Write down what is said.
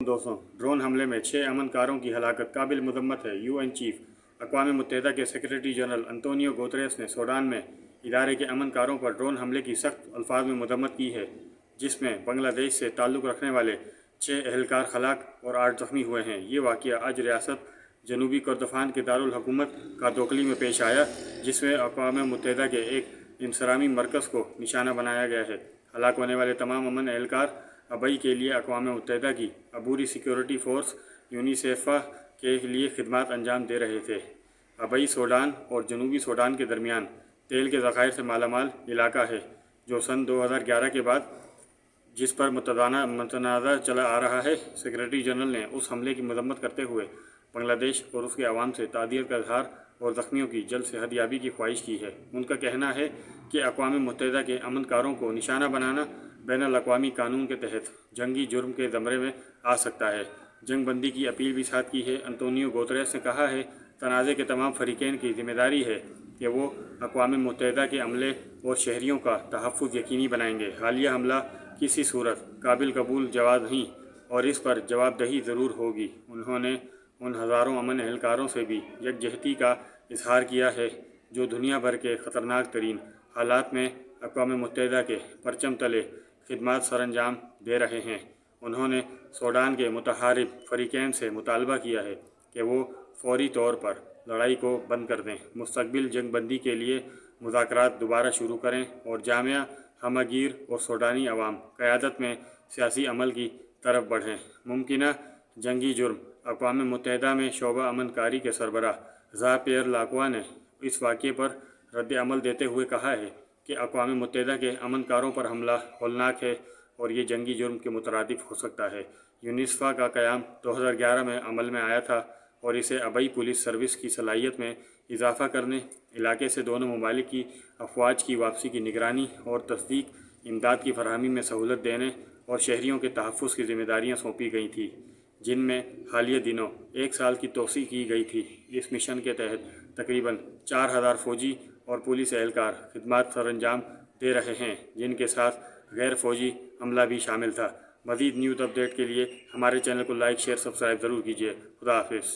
दोस्तों, ड्रोन हमले में 6 अमनकारों की हलाकत काबिल मजम्मत है। यूएन चीफ अक़वाम मुत्तहिदा के सेक्रेटरी जनरल अंतोनियो गुतेरेस ने सूडान में इदारे के अमनकारों पर ड्रोन हमले की सख्त अल्फाज में मजम्मत की है, जिसमें बांग्लादेश से ताल्लुक़ रखने वाले 6 एहलकार हलाक और 8 ज़ख्मी हुए हैं। ये वाक़या आज रियासत जनूबी कुर्दिस्तान के दारुल हुकूमत कादोकली में पेश आया, जिसमें अक़वाम मुत्तहिदा के एक इंसरामी मरकज़ को निशाना बनाया गया है। हलाक होने वाले तमाम अमन एहलकार अबई के लिए अक़वाम मुत्तहिदा की अबूरी सिक्योरिटी फोर्स यूनिसेफा के लिए खिदमत अंजाम दे रहे थे। अबई सूडान और जनूबी सूडान के दरमियान तेल के ज़खायर से मालामाल इलाका है, जो सन 2011 के बाद जिस पर मुतनाज़ा चला आ रहा है। सेक्रेटरी जनरल ने उस हमले की मजम्मत करते हुए बांग्लादेश और उसके अवाम से ताज़ियत का इज़हार और ज़ख्मियों की जल्द सेहतयाबी की ख्वाहिश की है। उनका कहना है कि अक़वाम मुत्तहिदा के अमनकारों को निशाना बनाना बैनुल-अक़वामी कानून के तहत जंगी जुर्म के ज़मरे में आ सकता है। जंग बंदी की अपील भी साथ की है। अंतोनियो गुतेरेस ने कहा है, तनाज़े के तमाम फ़रीक़ैन की ज़िम्मेदारी है कि वो अक़वाम मुत्तहिदा के अमले और शहरियों का तहफ़्फ़ुज़ यकीनी बनाएंगे। हालिया हमला किसी सूरत काबिल कबूल जवाब नहीं और इस पर जवाबदही ज़रूर होगी। उन्होंने उन हज़ारों अमन एहलकारों से भी यकजहती का इज़हार किया है जो दुनिया भर के ख़तरनाक तरीन हालात में अक़वाम मुत्तहिदा के परचम तले खिदमत सरअंजाम दे रहे हैं। उन्होंने सूडान के मुतहारिब फ़रीक़ैन से मुतालबा किया है कि वो फ़ौरी तौर पर लड़ाई को बंद कर दें, मुस्तक़बिल जंग बंदी के लिए मुज़ाकरात दोबारा शुरू करें और जामिया हमगीर और सूडानी अवाम क़यादत में सियासी अमल की तरफ बढ़ें। मुमकिना जंगी जुर्म अक़वाम मुत्तहिदा में शोबा अमनकारी के सरबराह ज़ा-पियर लाक्वा ने इस वाक़े पर रद्द अमल देते हुए कहा है कि अक़वाम मुत्तहिदा के अमनकारों पर हमला हौलनाक है और ये जंगी जुर्म के मुतरादिफ हो सकता है। यूनिसेफा का क़याम 2011 में अमल में आया था और इसे अबई पुलिस सर्विस की सलाहियत में इजाफ़ा करने, इलाके से दोनों ममालिक की अफवाज की वापसी की निगरानी और तस्दीक, इमदाद की फरहमी में सहूलत देने और शहरियों के तहफ़्फ़ुज़ की ज़िम्मेदारियाँ सौंपी गई थी, जिनमें हालिया दिनों 1 साल की तोसी की गई थी। इस मिशन के तहत तकरीबन 4000 फ़ौजी और पुलिस एहलकार खिदमत सरअंजाम दे रहे हैं, जिनके साथ गैर फ़ौजी अमला भी शामिल था। मज़ीद न्यूज़ अपडेट के लिए हमारे चैनल को लाइक, शेयर, सब्सक्राइब ज़रूर कीजिए। खुदा हाफ़िज़।